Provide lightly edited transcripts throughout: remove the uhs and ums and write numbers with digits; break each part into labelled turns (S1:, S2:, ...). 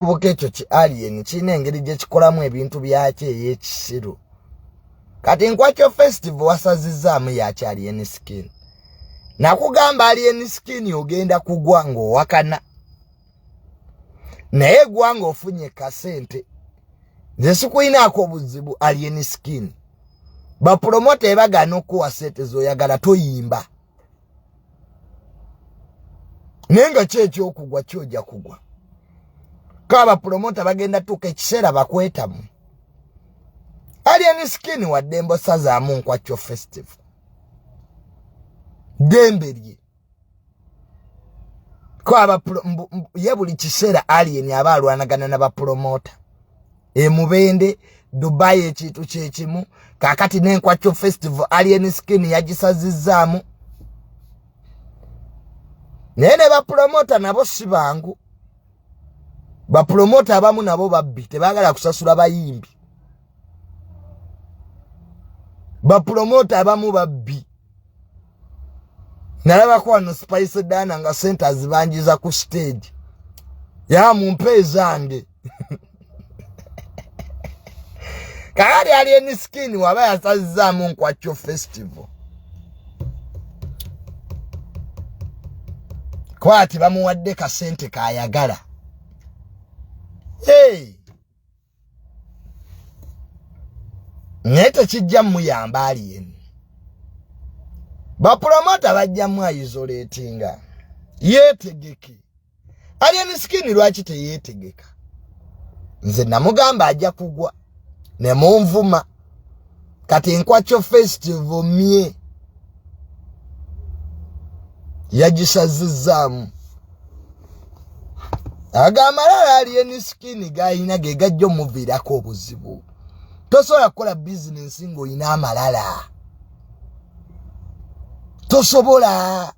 S1: Bukecho chi alien chine engeri gye kikolamu ebintu byakyo ey'ekisiru. Kati Nkwakyo Festival wasazizaamu yaki A.Skin. Nakugamba A.Skin ogenda kugwa ng'owakana. Naye gwa ng'ofunye kasente. Nze sikuyinaako obuzibu A.Skin. Bapromote bagana okuwa sente z'oyagala toyimba. Naye nga ki okugwa kyojja kugwa. Kaba promota bagenda tuka ekiseera bakwetamu. A.Skin wadde mbosazaamu Nkwakyo Festival. Demberye. Kwa ye buli kiseera alien aba alwanagana n'abapromota. Mubende Dubai ekintu kyekimu kakati n'Nkwakyo Festival A.Skin yagisazizaamu. Naye ne bapromota nabo si bangu. Bapromota abamu nabo babbi tebaagala kusasula bayimbi. Bapromota abamu babbi. Nalaba kwa no Spice Dana nga centers banjiza ku stage. Ya mumpe zange. Kakati A.Skin waba yasazizaamu Nkwakyo Festival. Kwati bamuwadde kasente kayagala. Hey! Nete kijja muyamba alien. Bapromota bajja mu isolatinga. Yetegeke. A.Skin lwaki teyetegeka? Nze namugamba ajja kugwa. Ne munvuma. Kati Nkwakyo Festival mie. Yagisazizaamu. Agamalala A.Skin gayina ge gajjo muviirako obuzibu. Tosobola kukola business ng'oyina amalala. Tosobola.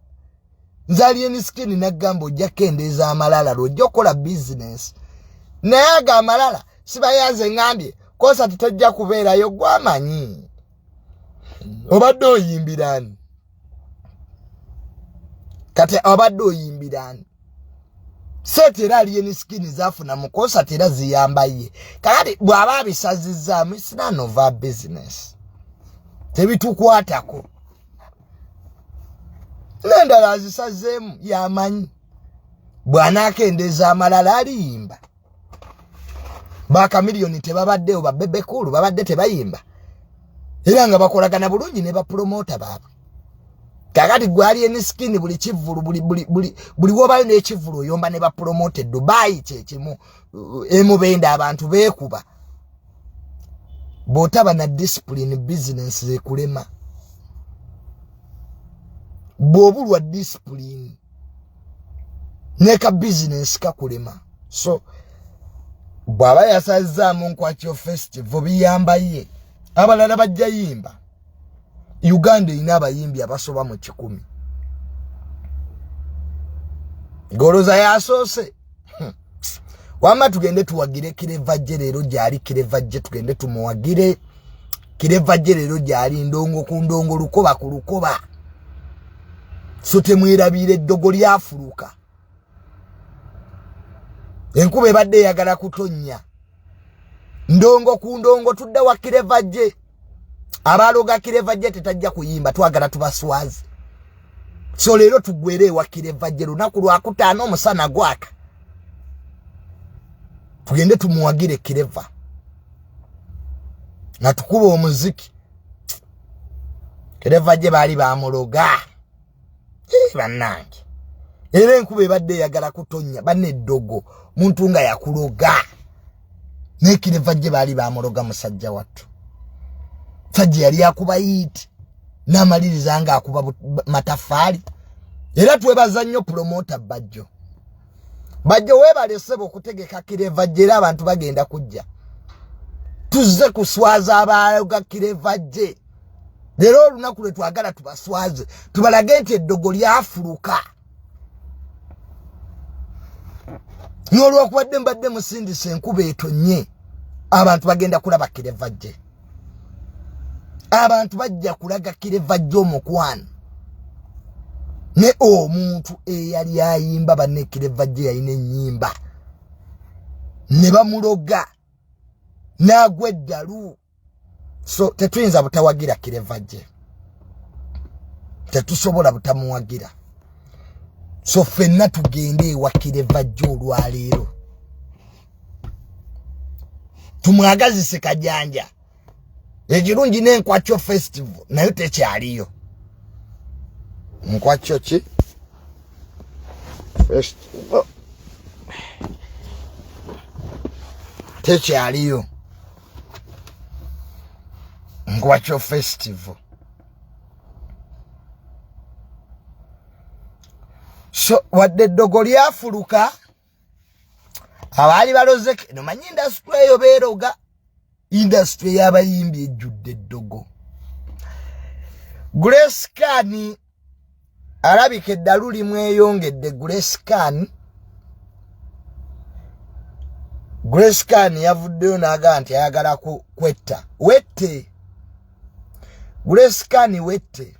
S1: Nze A.Skin nagamba ojja kendeeza amalala lw'ojja okukola business. Naye agamalala sibayanze ngambye kosa tutojja kubeerayo gwamanyi. Obadde oyimbirani. Kati obadde oyimbirani. Setera A.Skin zafuna mukosa tera ziyamba ye. Kakati bw'aba abisazizaamu it's none of our business. Tebitukwatako. Nendala azisazeemu yamanyi. Bw'anaakendeeza amalala aliyimba. Bakamiliyoni tebabaddeyo babebekulu babadde tebayimba. Era nga bakolagana bulungi ne bapromota baabwe. Kakati gwe A.Skin buli kivulu buli wobayo n'ekivulu oyomba ne bapromote Dubai kyekimu emubende abantu beekuba. Bw'otaba na discipline business ekulema. Bw'obulwa discipline neka business kakulema. So bw'aba yasazizaamu Nkwakyo Festival biyamba ye. Abalala bajja yimba. Uganda ina abayimbi abasoba mu 10. Goroza yasoose. Wama tugende tuwagire Kirevajje leero gyali Kirevajje tugende tumuwagire. Kirevajje leero gyali ndongo ku ndongo lukoba ku lukoba. So temwerabire eddogo lyafuluka. Enkuba ebadde eyagala kutonnya. Ndongo ku ndongo tudda wa Kirevajje. Abaloga Kirevajje tetajja kuyimba twagala tubaswazi. So leero tugwere wa Kirevajje lunaku lwa 5 omusana gwaka. Tugende tumuwagire Kireva. Na tukuba omuziki. Kirevajje bali bamuloga. Bannange. Era enkuba ebadde eyagala kutonnya banne eddogo muntu nga yakuloga. Ne Kirevajje bali bamuloga musajja wattu. Sajja yali akuba yiti n'amaliriza nga akuba matafali. Era twebaza nnyo promota Bajjo. Bajjo webalesebo okutegeka Kirevajje era abantu bagenda kujja. Tuzze kuswaza abaloga Kirevajje. Leero olunaku lwe twagala tubaswaze. Tubalage nti eddogo lyafuluka. N'olwokubadde mbadde musindise enkuba etonnye. Abantu bagenda kulaba Kirevajje. Abantu bajja kulaga Kirevajje omukwano. Ne omuntu eyali ayimba banne Kirevajje yayina ennyimba. ne bamuloga n'agweddalu. So tetuyinza butawagira Kirevajje, tetusobola butamuwagira. So ffenna tugende ewa Kirevajje olwaleero tumwagazise Kajanja. Ekirungi n'Enkwakyo Festival nayo tekyaliyo. Nkwakyo ki Festival tekyaliyo. Nkwakyo Festival. So wadde eddogo lyafuluka abaali baloze no manyi industry eyo beeroga. Industry y'abayimbi ejjudde eddogo. A.Skin alabika eddalu limweyongedde. A.Skin yavuddeyo n'agamba nti ayagala kwetta. Wette. A.Skin wette.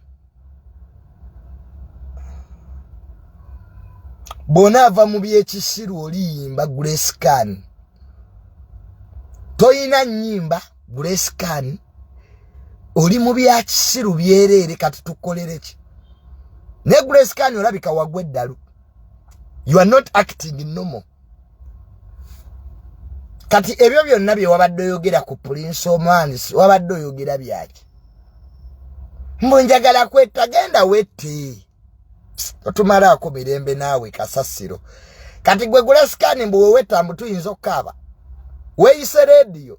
S1: Bona ava mu byekisiru oliyimba A.Skin. Toyina nnyimba A.Skin. Oli mu byakisiru byereere kati tukolere ki? Ne A.Skin olabika wagwa eddalu. You are not acting normal. Kati ebyo byonna bye wabadde oyogera ku Prince Omani wabadde oyogera byaki? Mbo njagala kwetta genda wette. Otumalaako mirembe naawe kasasiro. Kati gwe A.Skin mbu wewetta mbu tuyinza okukaaba. Weeyise radio.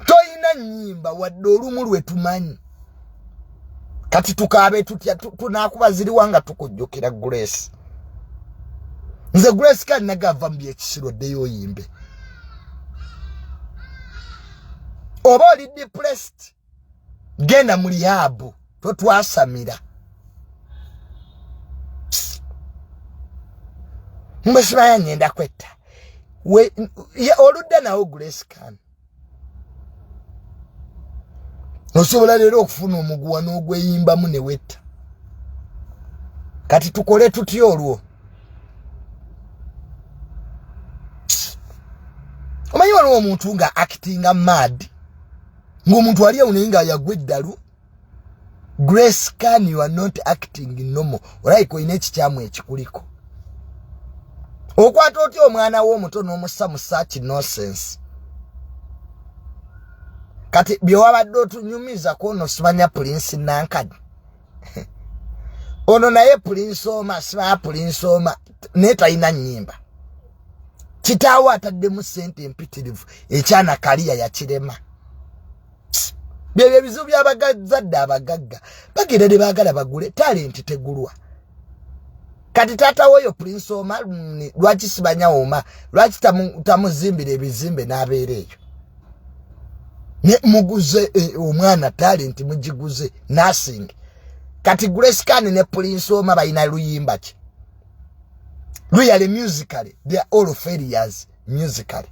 S1: Toyina nnyimba wadde olumu lwe tumanyi. Kati tukaabe tutya tunaakuba ziriwanga tukujjukira Grace. Nze A.Skin nagava mu byekisiro ddeyo oyimbe. Oba oli depressed genda mu lihabu totwasamira. Mbasibaya ngenda kwetta. Oludda nawo A.Skin. Osobola leero okufuna omuguwa n'ogweyimbamu ne wetta. Kati tukole tutya olwo? Omanyi waliwo omuntu nga actinga mad. Ng'omuntu ali awo naye nga yagwa eddalu. A.Skin, you are not acting normal. Olaika olina ekikyamu ekikuliko. Okwata otya omwana w'omuto n'omussa mu search nonsense. Kati bye wabadde otunyumiza kono simanya Prince Nankadi. Ono naye Prince Oma simanya Prince Oma naye talina nnyimba. Kitaawe ataddemu ssente empitirivu ekyana kaliya yakirema. Byebyo ebizibu by'abagazadde abagagga bagenda ne baagala bagule talenti tegulwa. Kati taata woyo Prince Oma lwaki sibanya Oma lwaki tamuzimbira ebizimbe n'abeera eyo. Ne muguze omwana talenti mugiguze nursing. Kati A.Skin ne Prince Oma balina luyimba ki? Really musically they are all failures musically.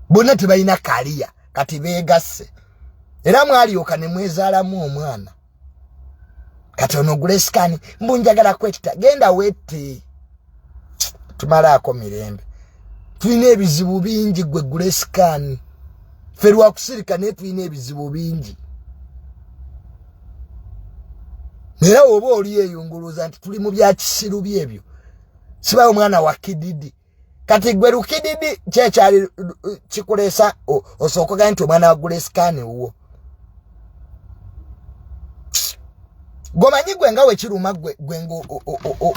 S1: Bonna tebalina career kati beegasse. Era mwalyoka ne mwezaalamu omwana. Kati ono A.Skin mbu njagala kwetta genda wette. Tumalaako mirembe. Tulina ebizibu bingi gwe A.Skin. Ffe lwakusirika naye tulina ebizibu bingi. Era oba oli eyongoloza nti tuli mu byakisiru byebyo. Siba omwana wa kididi. Kati gwe lukididi kyekyali kikuleesa osookoga nti omwana wa A.Skin wuwo. Gomanyi gwe nga wekiruma gwe ngo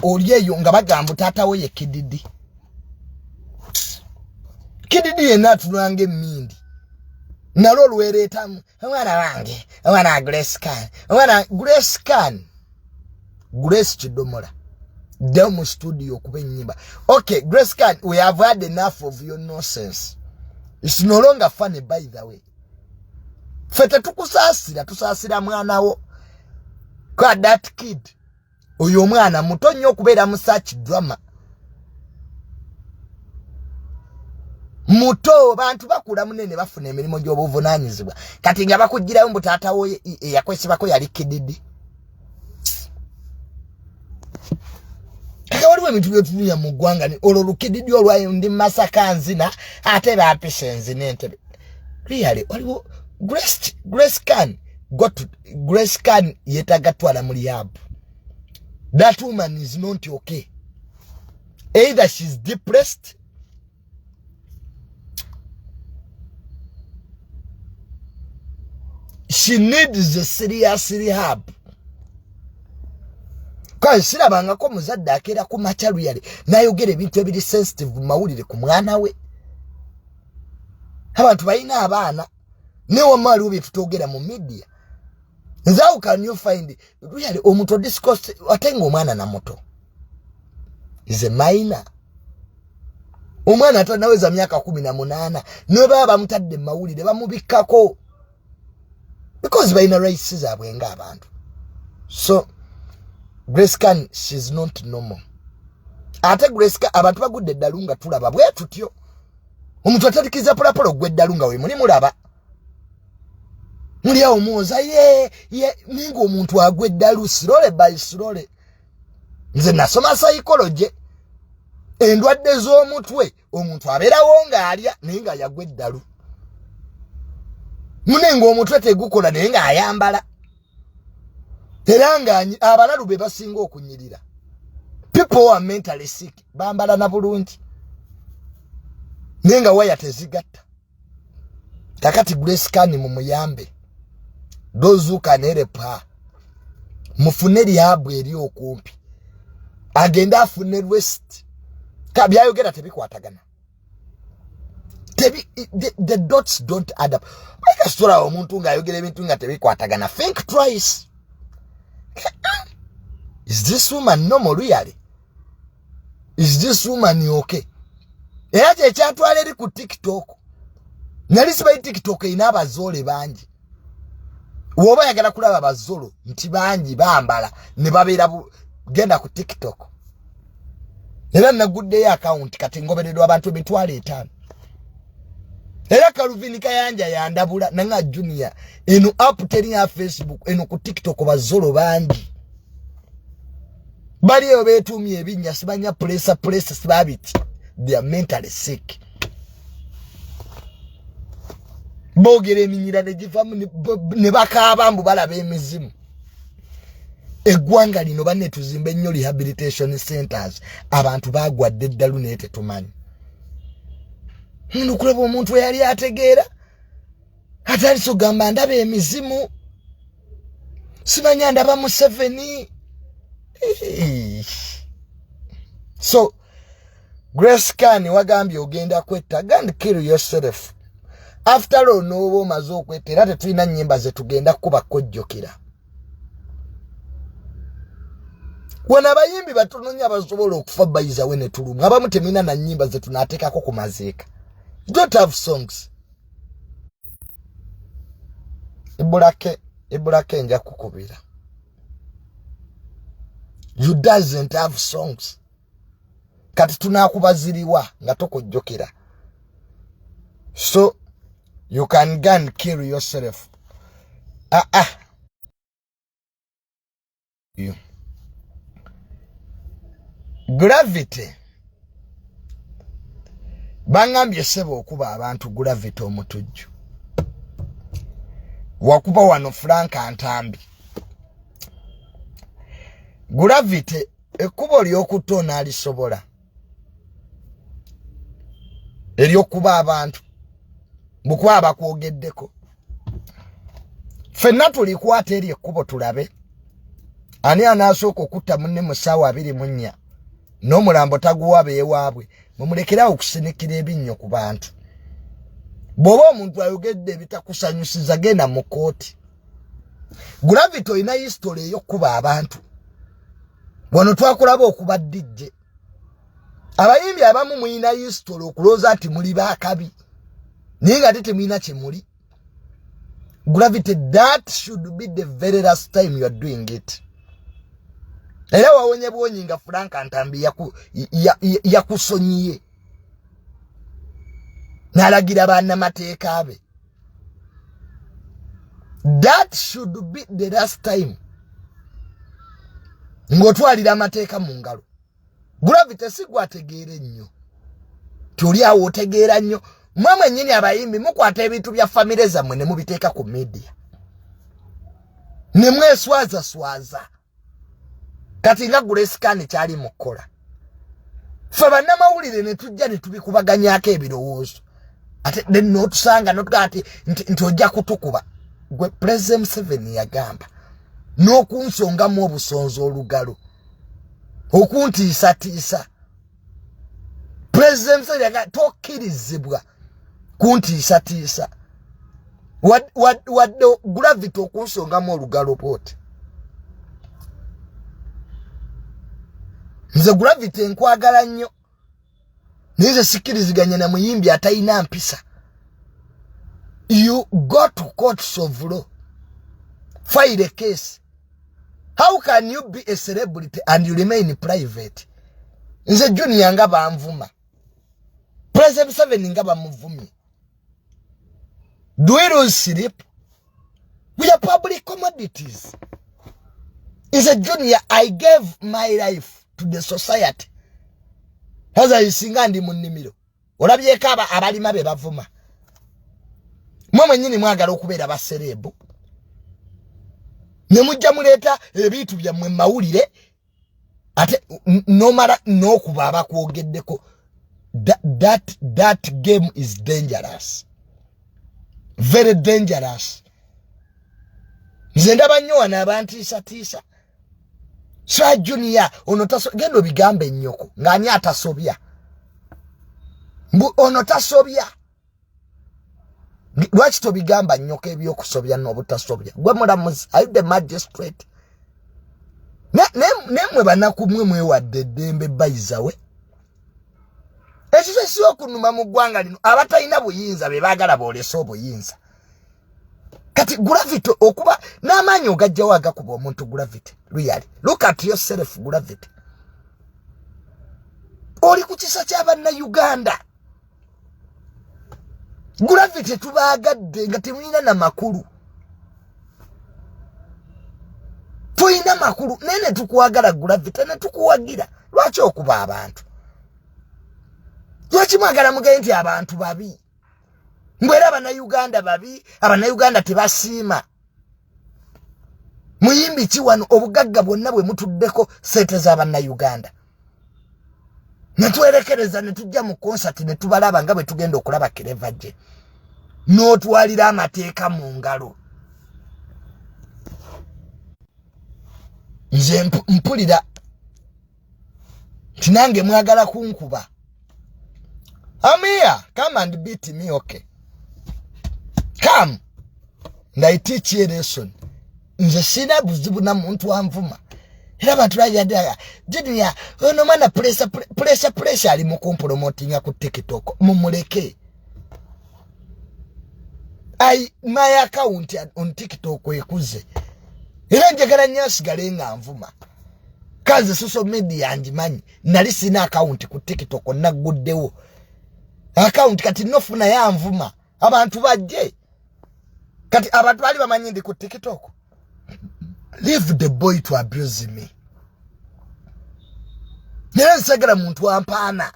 S1: oli eyo nga bagamba taatawo ye kididi. Kididi yenna atunanga emmindi. Nalo olwereetamu omwana wange omwana wa A.Skin omwana A.Skin Grace Kidomola demo studio kuba ennyimba. Okay, A.Skin, we have had enough of your nonsense. It's no longer funny by the way. Fete tusaasira mwana wo. Kwa that kid. Oyo mwana muto nnyo okubeera mu search drama. Muto bantu bakula munene bafuna emirimu gy'obuvunaanyizibwa. Kati nga bakugirayo mbu taata wo yakwesibako yali kididi. Kaka waliwo waliwo ebintu byetunya mu ggwanga ni olwo lukididi olwayo ndi Masaka nzina ate bapisa enzina Entebbe. Really waliwo Grace Can yetagatwala mu rehab. That woman is not okay. Either she's depressed, she needs a serious rehab. Kwa sirabanga ko muzadde akera ku machalu yale nayogera ebintu ebiri sensitive mawulire ku mwana we. Abantu bayina abaana newo mali ubi tutogera mu media. How can you find really omuntu discuss atenga omwana na moto? Is a minor. Omwana atanaweza myaka 18 ne baba mutadde mawulire bamubikako. Because bayina races abwenga abantu. So Grace Can, she's not normal. Ate Grace Can abantu bagudde ddalunga tulaba bwe tutyo. Omuntu atatikiza polapolo gwe ddalunga we muli mulaba. Muli awo muoza ye ningo omuntu agwe ddalu slowly by slowly. Nze nasoma psychology. Endwadde z'omutwe omuntu abeerawo nga alya naye nga yagwe ddalu. Munengo omutwe tegukola naye nga ayambala. Era nga abalalu be basinga okunyirira. People who are mentally sick bambala na bulungi. Nenga waya tezigatta. Kakati Grace Can mu muyambe. Those who can help her. Mufune rehab eri okumpi. Agenda afune West. Kabyayogera tebikwatagana. The dots don't add up. Baka sura omuntu nga ayogera ebintu nga tebikwatagana. Think twice. Is this woman normal really? Is this woman okay? Era kyatwala eri ku TikTok. Nali sibayi TikTok ina abazole bangi. Woba yagala kulaba abazolo nti bangi bambala ne babeera genda ku TikTok. Era nagudde ya account kati ngobererwa abantu 5. Era Calvin Kayanja yandabula nanga Junior eno app teri ya Facebook eno ku TikTok bazolo bangi. Bali yo betumye ebinya sibanya pressure sibabiti. They are mentally sick. Bogere eminyira ne givamu ne bakabambu balabe emizimu. Eggwanga lino banne tuzimbe nnyo rehabilitation centers. Abantu bagwadde ddalu naye tetumanyi. Ndukulaba omuntu yali ategeera. Atali so gamba ndabe emizimu. Simanya ndaba mu 7. So Grace Can wagambye ogenda kwetta and kill yourself. After all no mazo kwetera tetulina nnyimba ze tugenda kuba kojjokera. Wana bayimbi batunonya basobola okufa bayiza wene tulumu. Abamu temina na nnyimba ze tunatekako ku mazeeka. Don't have songs. Ibulake nja kukubira. You doesn't have songs. Kati tunakubaziriwa nga tokojjokera. So you can go and kill yourself. You. Gravity. Bangambye sebo okuba abantu gravity omutujju. Wakuba wano Frank Antambi. Gravity ekubo ly'okutona alisobola. Eryokuba abantu. Bukuba abakwogeddeko. Ffenna tulikwata eri ekkubo tulabe. Ani anasooka okutta munne mu ssaawa 24. N'omulambo taguwa beewaabwe. Mumulekerawo okusinikira ebinnyo ku bantu. Bw'oba omuntu ayogedde ebitakusanyusiza genda mu kooti. Gravity olina history ey'okkuba abantu. Wano twakulaba okuba DJ. Abayimbi abamu muyina history okulooza ati muli baakabi. Naye nga temuyina kye muli. Gravity, that should be the very last time you are doing it. Era wawonye bwonyi nga Frank Antambi yakusonyiye. Nalagira bannamateeka be. That should be the last time. Ng'otwalira amateeka mu ngalo. Gravity si gwategeere nnyo. Tuli awo otegeera nnyo. Mama nyini abayimbi mukwata ebintu bya family zammwe ne mubiteeka ku media. Ne mweswaza. Kati nga A.Skin kyali mukola. Fe bannamawulire ne tujja ne tubikubaganyako ebirowoozo. Ate n'otusanga n'otugati nti ojja kutukuba. Gwe President Museveni yagamba. N'okunsongamu obusonzo olugalo. Okuntiisatiisa. President Museveni yagamba tokkirizibwa kuntiisatiisa. Wadde Gravity okunsongamu olugalo bw'oti. Nze Gravity nkwagala nnyo. Nize sikiriziganya na muyimbi atayina mpisa. You go to courts of law. File a case. How can you be a celebrity and you remain private? Nze Junior nga banvuma. President Museveni nga bamuvumi. Do we lose sleep? We are public commodities. Nze Junior, I gave my life to the society. Haza isinga ndi munnimiro. Olabyeko abalima be bavuma. Mwe nyini mwagala okubeera baserebu. Ne mujja muleeta ebintu byammwe mawulire. Ate nomara n'okuba abakwogeddeko. That game is dangerous. Very dangerous. Nze ndaba nnyo wano abantiisatiisa. Sa Junior ono gendo bigambe nnyoko ng'ani atasobya. Ono tasobya. Lwaki tobigamba nnyoko ebyokusobya n'obutasobya? Gwe mulamuzi, are you the magistrate? Nemwe banaku mwe mwewadde eddembe bayizawe. Ekyo si okunuma mu ggwanga lino abatalina buyinza be baagala boolesa obuyinza. Kati Gravity okuba n'amaanyi ogajjawo agakuba omuntu Gravity. Really. Look at yourself Gravity. Oli ku kisa ky'Abannayuganda. Gravity tubaagadde nga temulina na makulu. Tulina makulu. Nene tukwagala Gravity ne tukuwagira. Lwaki okuba abantu? Lwaki mwagala mugaye nti abantu babi? Mbwera Abannayuganda babi, Abannayuganda tebasiima. Muyimbi ki wano obugagga bwonna bwe mutuddeko sente z'Abannayuganda. Ne twerekereza ne tujja mu concert ne tubalaba nga bwe tugenda okulaba Kereva gye. N'otwalira amateeka mu ngalo. Nze mpulira nti nange mwagala kunkuba. I'm here. Come and beat me, okay? Come. And I teach you a lesson. Nze sina buzibu na muntu anvuma. Era bantu bajaddala. Junior, ono mana pressure ali mu compromotinga ku TikTok. Mumuleke. My account on TikTok ekuze. Era njagala nnyo asigale nga anvuma. Kazi social media anjimanyi. Nali sina account ku TikTok naguddewo. Account kati nofuna ya anvuma. Abantu bajje. Kati abantu bali bamanyi ndi ku TikTok. Leave the boy to abuse me. Nera nsagala muntu ampaana.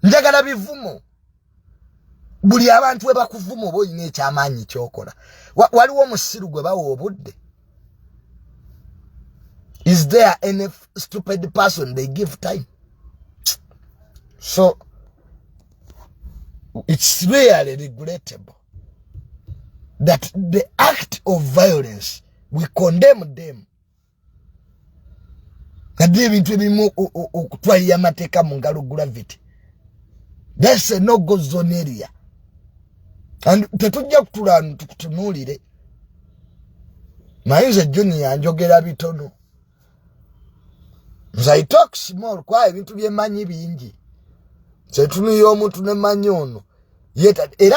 S1: Njagala bivumo. Buli abantu we bakuvuma oba oyina ekyamaanyi kyokola. Waliwo omusiru gwe bawa obudde. Is there any stupid person they give time? So, it's really regrettable that the act of violence, we condemn them. That's a no-go zone area. And tetujja kutulana tukutunuulire. Mayinza Junior njogera bitono. I talk small kwa ebintu byemanyi bingi. Setunu y'omuntu ne manyi ono.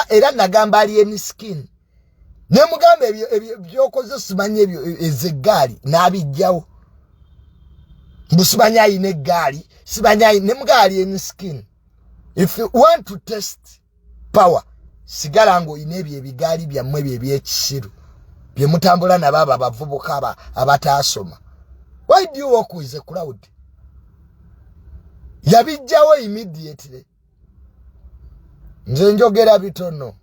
S1: Era nagamba ali A.Skin. Ne mugamba ebyokoze simanyi ebyo ezeggaali n'abijjawo. Busimanyi ayina eggaali, simanyi ayina ne mugaali A.Skin. If you want to test power, sigala ng'oyina ebyo ebigaali byammwe bye ebyekisiru. Bye mutambula nabo abo abavubuka abataasoma. Why do you walk with a crowd? yabijjawo immediately. Nze njogera bitono.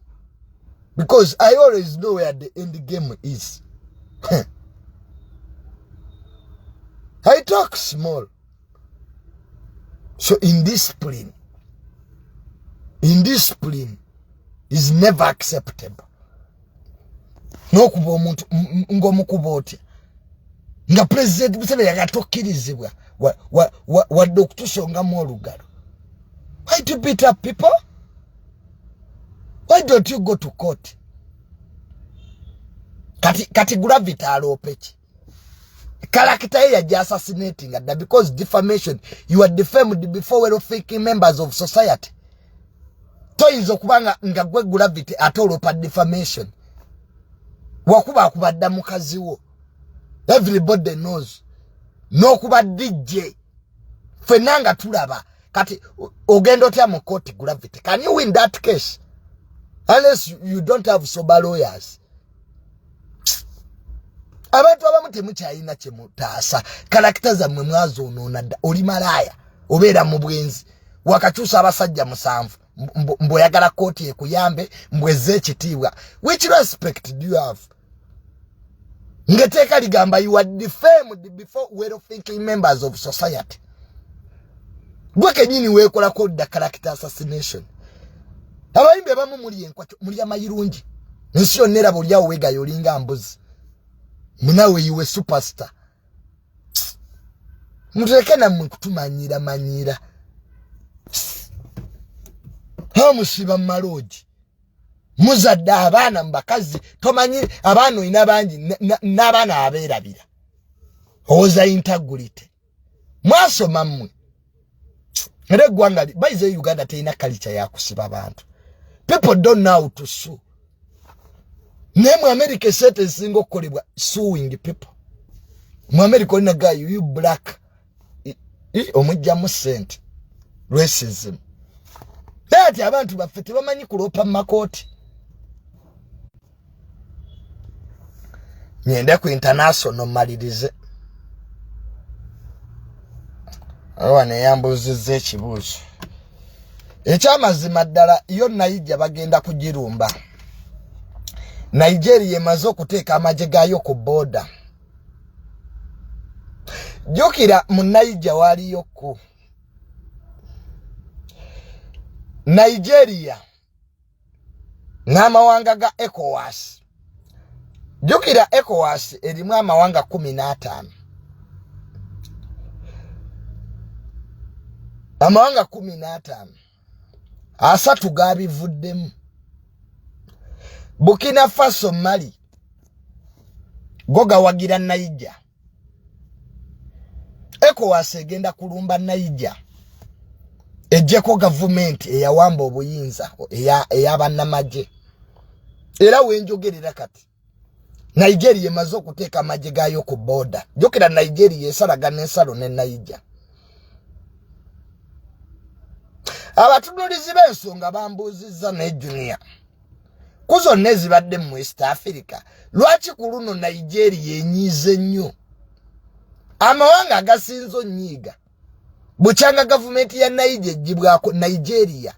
S1: Because I always know where the end game is. I talk small. So indiscipline is never acceptable. No kuba omuntu ngomukuba oti. Nga president Museveni yakatokirizibwa wadde okutusongamu olugalo. Why do you beat up people? Why don't you go to court? Kati gravity alopechi. Character ya just assassinating and because defamation, you are defamed before well-thinking members of society. Toyinza okubanga nga gwe gravity atolopa defamation. Wakuba akubadda mukazi wo. Everybody knows. No kuba DJ. Fenanga tulaba. Kati ogendo tya mu court gravity. Can you win that case? Unless you don't have sober lawyers. Abantu abamu temukyayina kye mutaasa. Character zammwe mwazoonona dda. Oli malaya. Obeera mu bwenzi. Wakakyusa abasajja 7. Mboyagala kooti ekuyambe. Mbweze ekitiibwa. Which respect do you have? Ngeteeka ligamba you are defamed before well-thinking members of society. Gwe kenyini weekolako dda character assassination. Abayimbi abamu muli Nkwakyo, muli amayirungi. Ensi yonna eraba oli awo weegayo olinga mbuzi. Munawe yiwe superstar. Mutuleke nammwe kutumanyira. Hamusiba mu maloogi. Muzadde abaana mu bakazi. Tomanyi abaana olina bangi n'abaana abeerabira. Oza integrity. Mwasoma mmwe. Era eggwanga baize Uganda terina culture ya kusiba abantu. People don't know how to sue. Name America set single okukolebwa suing people. Mu America olina guy you black. Omujjamu sente. Racism. Ati abantu baffe tebamanyi kulopa mu makooti. Nyende ku international malirize. Awane yambuzizza ekibuuzo. Ekyamazima ddala yo Naija bagenda kugirumba. Nigeria emaze okuteeka amagye gaayo ku border. Jukira mu Naija waliyo ku Nigeria n'amawanga ga ECOWAS. Jukira ECOWAS erimu amawanga 15. Amawanga 15. Asatu gabivuddemu. Burkina Faso, Mali goga wagira Naija. ECOWAS egenda kulumba Naija. Ejjeko government eyawamba obuyinza eyabannamagye. Era wenjogerera kati Nigeria emaze okuteeka amagye gaayo ku border. Jokera Nigeria esalagana ensalo ne Naija. Abatunulizi b'ensonga bambuuzizza ne Junior. Kuzo nezibadde mu West Africa. Lwaki ku luno Nigeria enyiize nnyo? Amawanga agasinzo nnyiiga. Buchanga government ya Naija ejjibwako Nigeria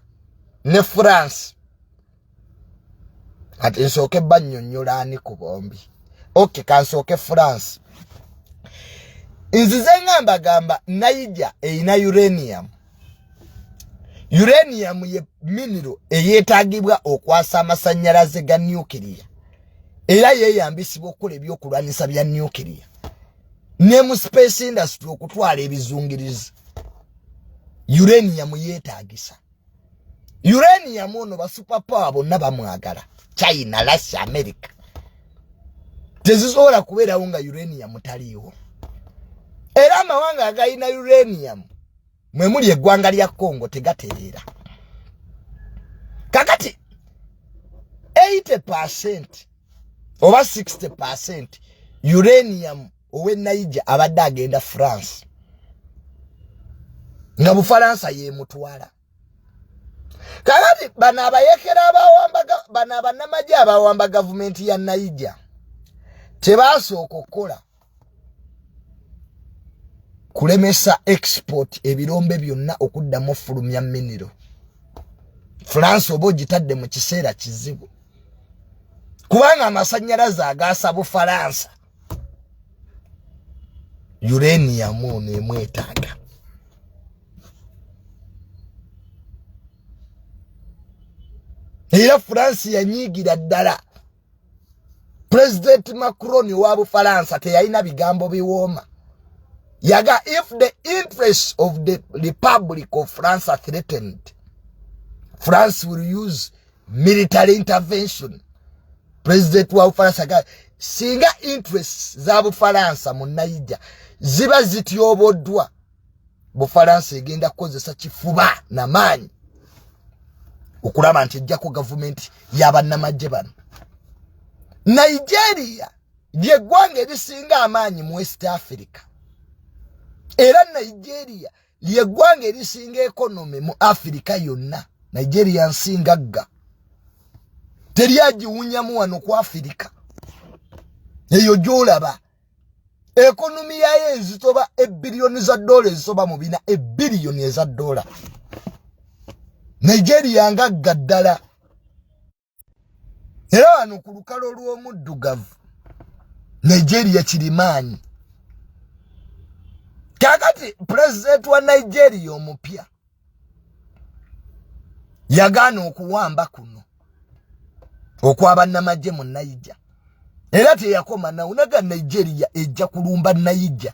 S1: ne France. Ati nsooke bannyonnyola ani ku bombi. Okay, kansooke France. Nzize ngamba Naija eyina uranium. Uranium ye mineral eyeetaagibwa okwasa amasannyalaze ga nuclear. Era yeeyambisibwa okukola ebyokulwanyisa bya nuclear. Ne mu space industry okutwala ebizungirizi. Uranium yeetaagisa. Uranium ono ba superpower bonna bamwagala. China, Russia, America. Tezisobola kubeerawo nga uranium taliiwo. Era amawanga agayina uranium mwe muli eggwanga lya Congo tegatereera. Kakati 80% oba 60% uranium owe Naija abadde agenda France. Nga Bufalansa ye mutwala. Kakati bano abayekera bano abannamagye abawamba gavumenti ya Naija tebasooka okukola kulemesa export ebirombe byonna okuddamu fulumya miniro. France obo gitadde mu kiseera kizibu. Kubanga amasanyalaze agaasa Bufalansa uranium nemwetaaga. Era France yanyigira ddala. President Macron wa Bufalansa teyalina bigambo biwooma. Yaga, if the interests of the Republic of France are threatened, France will use military intervention. President wa Bufalansa yaga, singa interests za Bufalansa mu Niger ziba zityoboddwa, Bufalansa egenda kukozesa kifuba na maanyi okulaba nti ejjako government y'abannamagye bano. Nigeria ly'eggwanga erisinga amaanyi mu West Africa. Era Nigeria ly'eggwanga erisinga economy mu Africa yonna. Nigeria nsingagga. Teryagiwunyamu wano ku Africa. Eyo gy'olaba. Economy yayo ezitoba $1 billion ezisoba mu bina $1 billion. Nigeria ngagga ddala. Era wano ku lukalo lw'omuddugavu Nigeria kirimaanyi. Kakati president wa Nigeria omupya yagaana okuwamba kuno okw'abannamagye mu Niger. Era teyakoma nawunaga Nigeria ejja kulumba Niger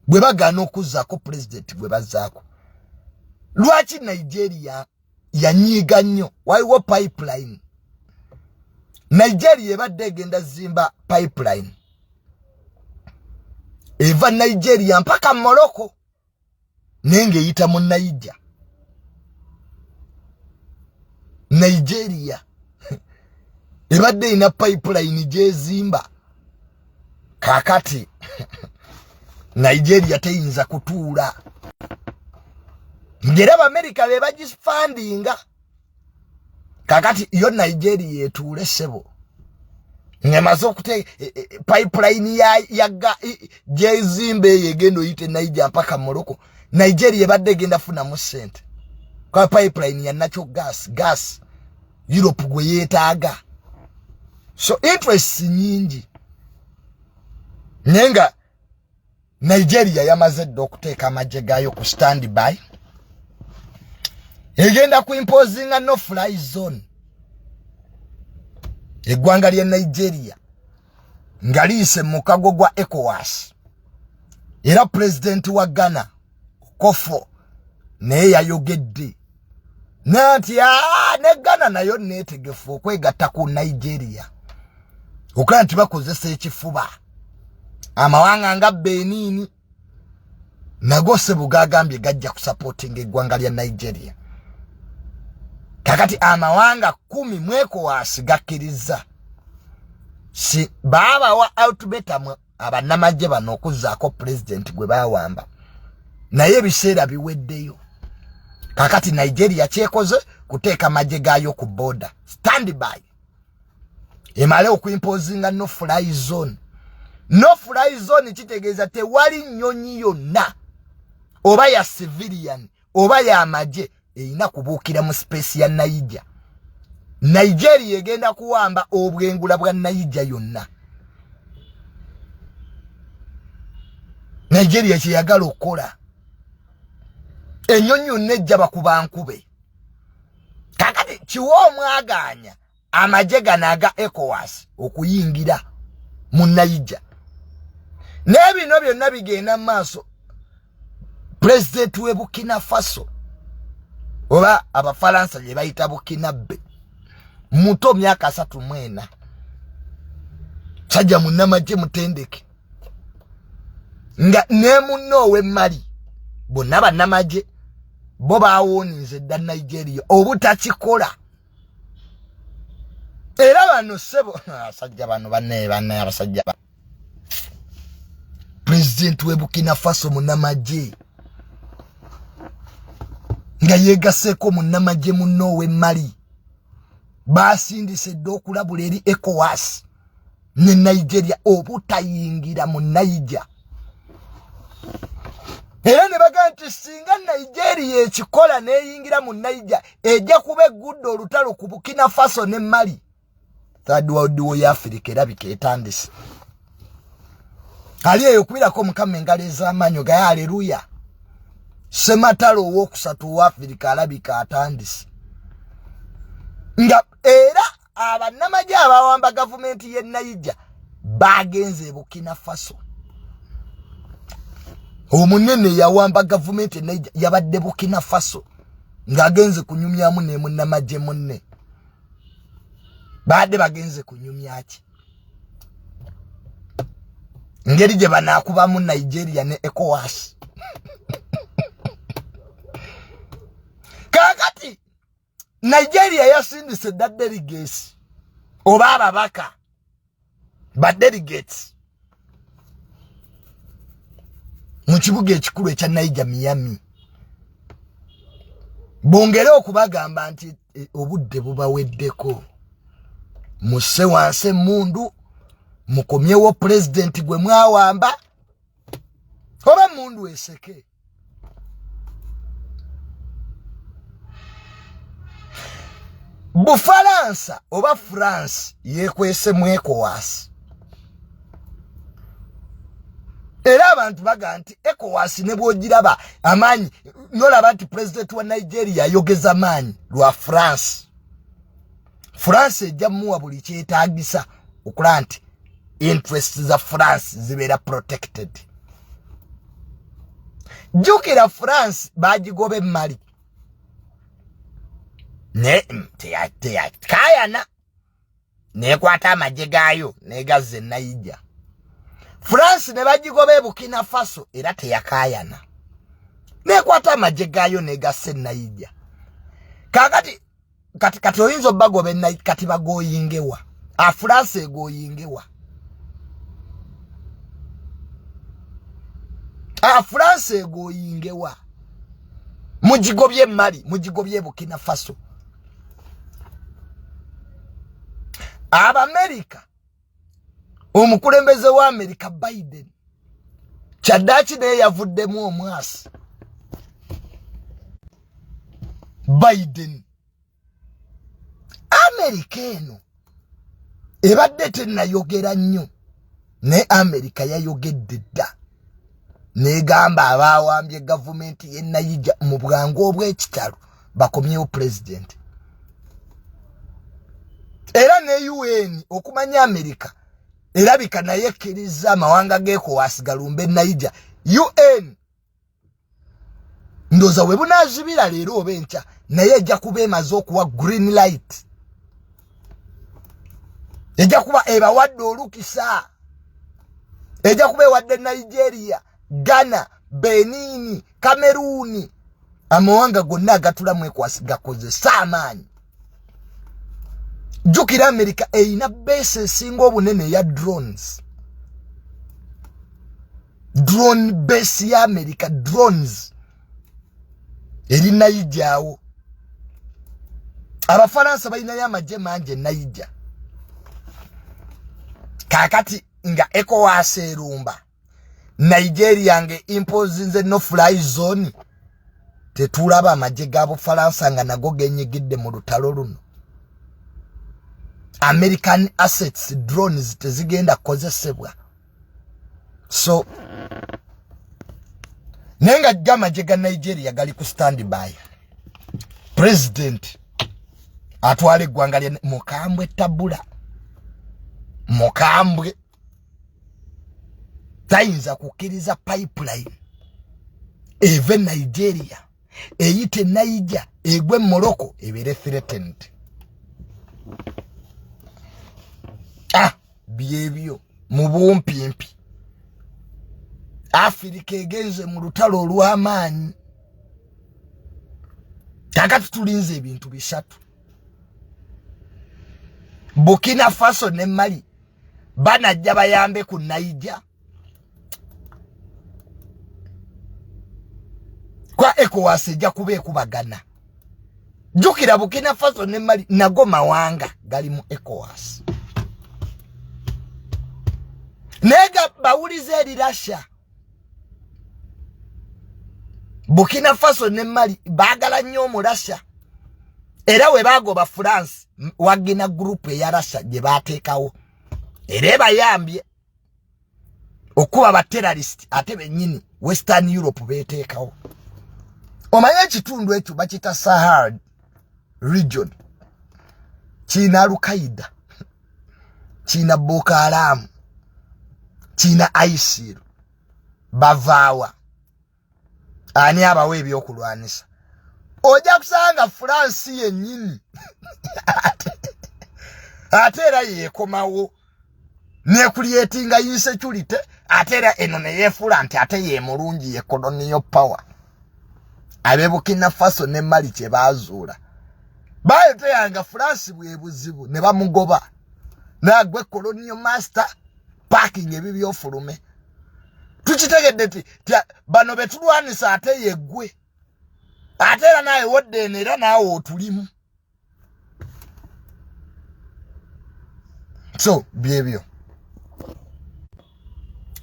S1: bwe bagaana okuzzaako president bwe bazzaako. Lwaki Nigeria yanyiiga nnyo? Waliwo pipeline. Nigeria ebadde egenda zimba pipeline eva Nigeria mpaka Morocco nenge eyita mu Niger. Nigeria ebadde ina pipeline gyezimba. Kakati Nigeria teyinza kutuula. Ngera America be bagifundinga. Kakati yo Nigeria etuule sebo. Ngemazo kute pipeline ya jezimbe yegendo yite Niger mpaka Morocco. Nigeria ebadde egenda funa mu sente. Kwa pipeline ya natural gas Europe gwe yeetaaga. So interest nyingi. Nenga Nigeria yamaze okuteeka amagye gayo ku standby. Egenda ku imposinga no fly zone. Eggwanga lya Nigeria ngaliise mu kago gwa ECOWAS. Era president wa Ghana Kofo naye yayogedde nanti ne Ghana nayo neetegefu okwegatta ku Nigeria. Okula nti bakozesa ekifuba. Amawanga nga Benin nagose bugagambye gajja kusupporting eggwanga lya Nigeria. Kakati amawanga 10 mweko wasigakkiriza. Si baba wa ultimatum abannamagye bano okuzzaako president gwe bawamba. Naye biseera biweddeyo. Kakati Nigeria kyekoze kuteeka magye gayo ku border. Standby. Emale okuimposinga no fly zone. No fly zone kitegeeza tewali nnyonyi yonna oba ya civilian oba ya amagye eyina kubuukira mu space ya Niger. Nigeria egenda kuwamba obwengula bwa Niger yonna. Nigeria kyeyagala okukola ennyonyi yonna ejja bakuba nkube. Kakati kiwa omwagaanya amagye gano aga ECOWAS okuyingira mu Niger. N'ebino byonna bigenda mu maaso. President we Burkina Faso oba Abafalansa gye bayita Bukinabe muto myaka 34 sajja munnamagye mutendeke nga ne munnowe Mali bonna bannamagye bo baawonize dda Nigeria obutakikola. Era bano sebo asajja bano banne abasajja president we Burkina Faso munnamagye nga yegaseko munnamagye munnowe Mali basindise dda okulabula eri ECOWAS ne Nigeria obutayingira mu Niger. Era ne baganti singa Nigeria ekikola neyingira mu Niger ejja kuba guddo olutalo ku Burkina Faso ne Mali. Third World War ya Africa erabika etandise. Ali eyokwirako Mukama engalo ez'amaanyi ga haleluya. Sematalo owokusatu wa Africa alabika atandise. Nga era abannamagye abawamba gavumenti y'e Niger bagenze Burkina Faso. Omunene yawamba gavumenti Niger yabadde Burkina Faso ng'agenze kunyumyamu ne munnamagye munne. Badde bagenze kunyumya ki? Ngeri gye banaakubamu Nigeria ne ECOWAS. Kakati Nigeria yasindise da delegates oba ababaka ba delegates mu kibuga ekikulu ekya Niger Miami. Bongere okubagamba nti obudde bubaweddeko. Muse wanse mundu mukomyewo president gwe mwawamba oba mundu eseke. Bufaransa oba France yekwese mu ECOWAS. Era abantu baga nti ECOWAS ne bwogiraba amaanyi nolaba nti president wa Nigeria ayogeza amaanyi lwa France. France ejja muwa buli kyetaagisa okulaba nti interests za France zibeera protected. Jukira France bagigobe Mali. Ne kayana nekwata amagye gaayo negazze Niger. France ne bagigobe Burkina Faso era teyakayana. Nekwata amagye gaayo negasse Niger. Kakati kati oyinza bagobe Niger kati bagoyingewa. France egoyingewa. France egoyingewa. Mujigobye Mali, mujigobye Burkina Faso. America omukulembeze wa America Biden kyaddaaki naye yavuddemu omwasi. Biden America eno ebadde tennayogera nnyo ne America yayogedde dda negamba abawambye gavumenti y'e Niger mu bwangu obw'ekitalo bakomyewo president. Era ne UN okumanya America erabika naye ekkiriza amawanga g'ECOWAS galumbe Niger. UN ndoza we bunazibira leero oba enkya naye ejja kuba emaze okuwa green light. Ejja kuba ebawadde olukisa. Ejja kuba ewadde Nigeria, Ghana, Benin, Cameroon. Amawanga gonna agatulamu ECOWAS gakozesa amaanyi. Jukira America eina base esinga obunene ya drones. Drone base ya America, drones. Eri Niger awo. Abafaransa balina y'amagye mangi Niger. Kakati nga ECOWAS erumba Nigeria nge impose no fly zone. Tetulaba amagye ga Bufaransa nga nago genyigidde mu lutalo luno. American assets, drones tezigenda kozesebwa. So nenga jama jega Nigeria gali ku standby. President atwale gwanga lya mukambwe tabula. Mukambwe tayinza kukiriza pipeline eve Nigeria eyite Niger egwe Morocco ebere threatened. Byebyo mu bumpimpi Afrika egenze mu lutalo olw'amaanyi. Kakati tulinze ebintu bisatu. Burkina Faso ne Mali banajja bayambe ku Niger. Kwa ECOWAS ejja kuba ekubagana. Jukira Burkina Faso ne Mali nago mawanga gali mu ECOWAS. Nega bawulize eri Russia. Burkina Faso ne Mali bagala nnyo mu Russia. Era we bagoba France wagina group ya Russia gye bateekawo. Era bayambye okuba ba terrorist ate bennyini Western Europe beteekawo. Omanya ekitundu ekyo bakita Sahara region. China Al-Qaeda, China Boko Haram, China ISIL, bavaawa. Ani abawe ebyokulwanisa. Oja kusanga France yennyini. Ate era yekomawo. Ne creatinga insecurity. Ate era eno ne yefuula nti ate ye mulungi ye colonial power. Abe Burkina Faso ne Mali kye baazuula. Bayote yanga France bwe buzibu ne bamugoba. Nagwe colonial master parking ebibyo fulume. Tukitegedde ti bano betulwanisa ate yeggwe. Ate era naye wodde era naawe otulimu. So byebyo.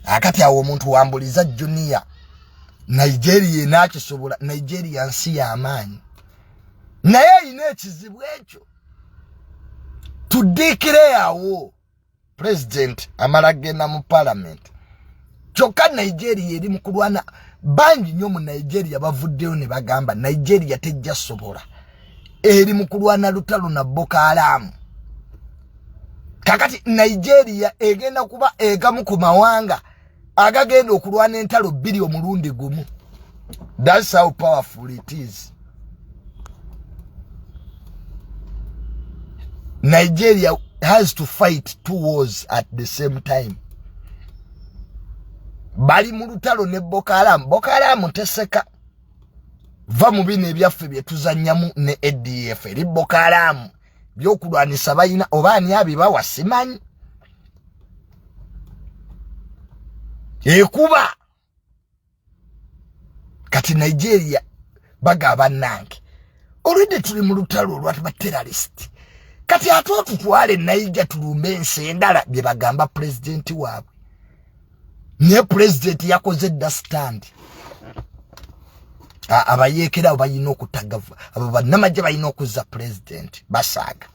S1: Akati awo omuntu wambuliza Junior Nigeria nakisobola. Nigeria nsi ya amaanyi. Naye ine ekizibu ekyo. To declare war. President amala genda mu parliament. Kyokka Nigeria eri mu kulwana bangi nnyo mu Nigeria bavuddeyo ne bagamba Nigeria tejja sobola. Eri mu kulwana lutalo na Boko Haram. Kakati Nigeria egenda kuba egamu ku mawanga agagenda okulwana entalo 2 omulundi gumu. That's how powerful it is. Nigeria has to fight 2 wars at the same time. Bali mu lutalo ne Boko Haram. Boko Haram teseka. Va mu bino ebyaffe bye tuzannyamu ne ADF. Eri Boko Haram byokulwanisa bayina oba ani abibawa simanyi. Ekuba. Kati Nigeria bagaba nange. Already tuli mu lutalo olwatu ba terrorist. Kati atu tutwale Nigeria tulumbe ensi endala bye bagamba president waabwe. Ne president yakoze da stand. Abayekera bayina okutagavu. Abo bannamagye bayina okuza president basaaga.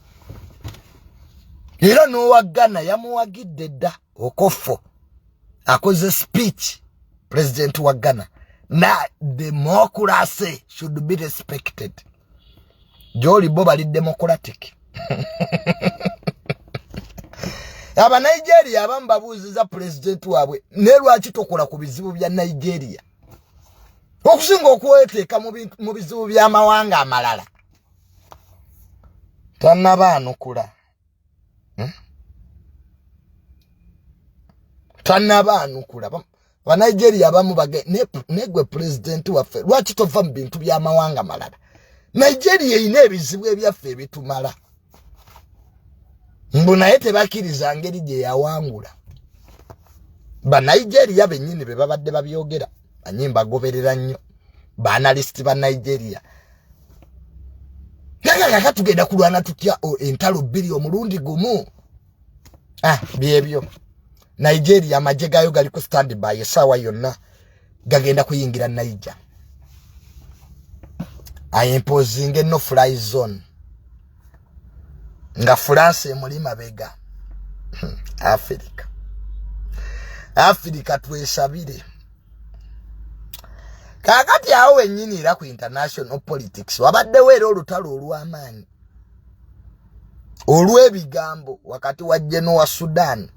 S1: Era n'owagana yamuwagidde dda okofo. Akoze speech president wa Ghana. Na democracy should be respected. Joli bo bali democratic. Aba Nigeria abamba buziza president wabwe ne lwaki tokola ku bizibu bya Nigeria. Okusinga okweteeka mu bizibu bya mawanga amalala. Tannabaanukula. Tannabaanukula. Ba Nigeria abamu bage negwe president waffe lwaki tova mu bintu bya mawanga amalala. Nigeria ine ebizibu ebyaffe bitumala. Mbona yete bakiriza ngeri gye yawangula. Ba Nigeria bennyini be babadde babyogera. Anyimba goberera nnyo. Ba analyst ba Nigeria. Kaka tugenda kulwana tutya entalo 2 omulundi gumu. Byebyo. Nigeria amagye gayo gali ku stand by esawa yonna gagenda kuyingira Niger. Imposing no fly zone. Nga France muri mabega. Africa twesabire. Kakati awo wennyini era ku international politics wabadde wero olutalo olw'amaanyi. Olw'ebigambo wakati wa General wa Sudan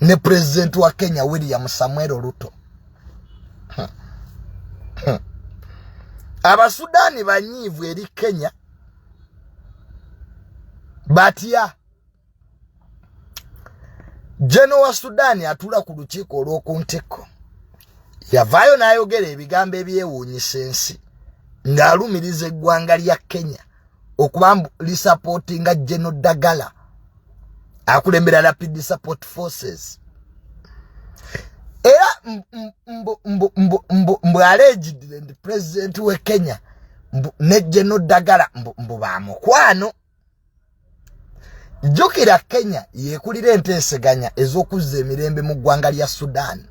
S1: ne president wa Kenya William Samuel Ruto. Aba Sudani banyivu eri Kenya batya General wa Sudani atula ku lukiiko olw'okunteko yavaayo n'ayogera ebigambo ebyewuunyisa ensi ng'alumiriza eggwanga lya Kenya okuba lisupportinga General Dagala akulembera Rapid Support Forces. Era mbu alleged and president we Kenya ne General Dagala mbu bamukwano. Jukira Kenya yekulira enteeseganya ez'okuzza emirembe mu ggwanga lya Sudan.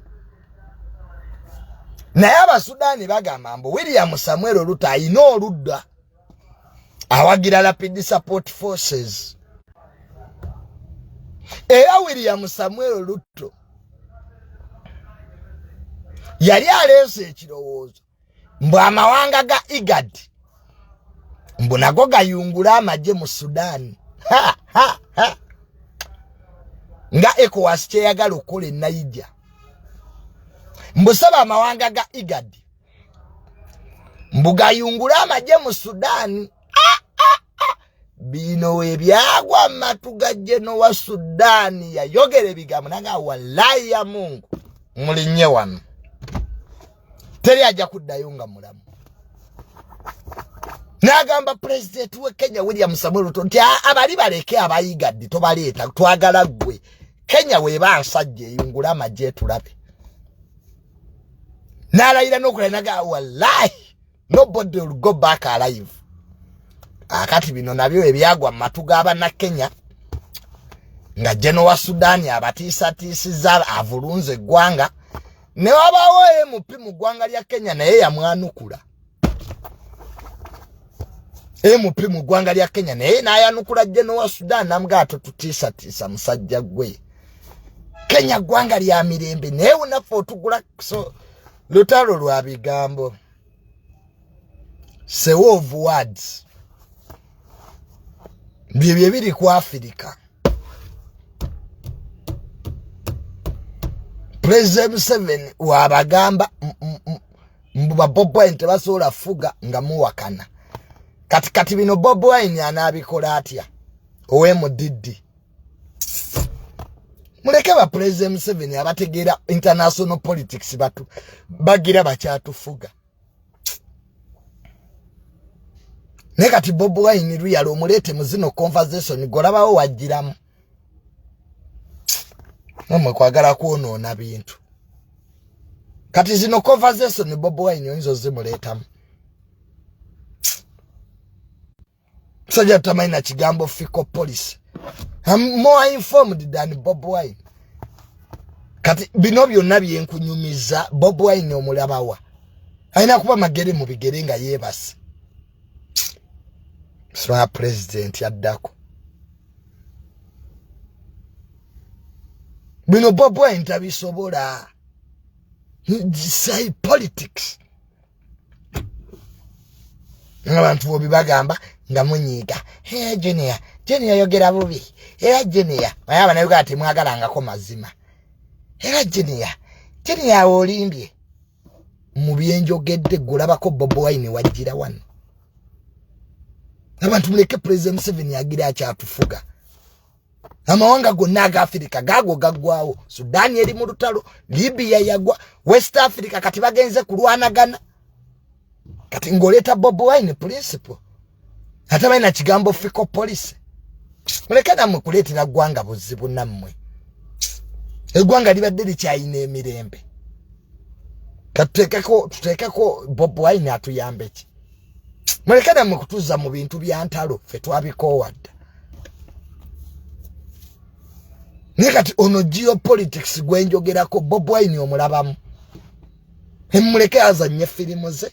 S1: naye abasudani bagamba mbu William Samuel Ruto ayina oludda awagira Rapid Support Forces. Era William Samuel Ruto yali aleese ekirowoozo mbu amawanga ga IGAD mbu nago gayungula amagye mu Sudan. Nga ECOWAS kyeyagala okukola e Niger. Mbu saba amawanga ga IGAD mbu gayungula amagye mu Sudan. Bino ebyagwa matu ga Jeno wa Sudan yayogera ebigambo naga wallahi ya Mungu mulinye wano teri ajja kuddayo nga mulamu. Nagamba president we Kenya William Samuel Ruto nti abali baleke abayigadi tobaleeta twagala gwe Kenya weba nsajja eyungula amagye tulabe. Nalayira n'okulaba naga wallahi nobody will go back alive. Akati bino nabyo ebyagwa matu gaba na Kenya nga Jeno wa Sudan abatiisa avulunze gwanga ne wabawo MP mu gwanga lya Kenya naye yamwanukula. MP mu gwanga lya Kenya naye nayanukula Jeno wa Sudan namgato tutiisa musajja gwe. Kenya gwanga lya mirembe naye unafa otugula so lutalo lwa bigambo. Sewo of words. Bibye biri ku Afrika. President 7 wabagamba mbuba Bob Wine tebasobola fuga nga muwakana. Kati bino Bob Wine anabikola atya owe mudidi. Muleke ba President 7 abategeera international politics batu bagira bakyatufuga. Nekati Bob Wine ruyalo omulete muzino conversation golabawo wajiramu. Namwe kwagala kuonoona bintu. Kati zino conversation Bob Wine oyinza zimuletamu. Soja tamaina kigambo fiko police. I'm more informed than Bob Wine. Kati bino byonna byenkunyumiza Bob Wine omulabawa. Aina kuba magere mu bigere nga yebase. Swa president yaddako. Bino Bob Wine tabisobola. Say politics. Abantu bobi bagamba nga munyiga. Junior yogera bubi. Junior. Bayaba nayo gati mwagalangako mazima. Junior olimbye. Mu byenjogedde gulabako Bob Wine wajira wano. Abantu muleke President 7 yagira akyatufuga. Amawanga gonna aga Afrika gago gaggwawo. Sudan eri mu lutalo, Libya yagwa, West Africa kati bagenze kulwanagana. Kati ngoleta Bob Wine principle. Hata baina kigambo fiko police. Muleke namwe kuletera gwanga buzibu nammwe. Egwanga libadde likyayina emirembe. Tutekeko Bob Wine atuyambe ki. Muleke namwe kutuza mu bintu bya ntalo fe twabikowadde. Nekati ono geopolitics gwenjogerako Bob Wine omulabamu. Muleke azanye filimu ze.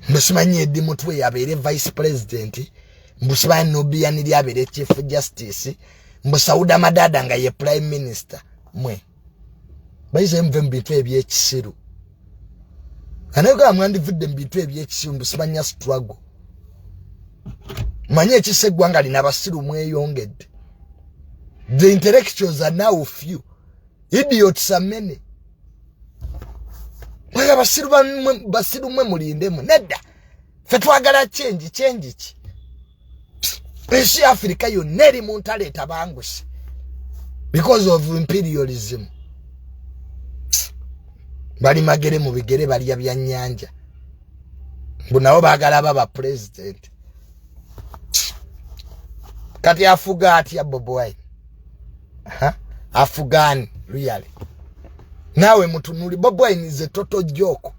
S1: Mbusimanyi Eddi Mutwe yabeere vice president. Mbusimanyi Nobiani yabeere chief justice. Mbusauda Madada nga ye prime minister. Mwe baize bintu ebyekisiru. Anega amwandi vidde bintu ebyekisiru mbusimanyi struggle. Manye ekisegwanga lina basiru mweyongedde. The intellectuals are now few. Idiots are many. Waya basiru mwe mulindemu. Nedda. Fe twagala change ki. Esi Africa yo neri muntale tabangusi. Because of imperialism. Bali magere mu bigere bali ya byanyanja. Bunawo bagala baba president. Kati afuga ati ya Bob Wine. Afugani really. Nawe mutunuli Bob Wine is a total joke.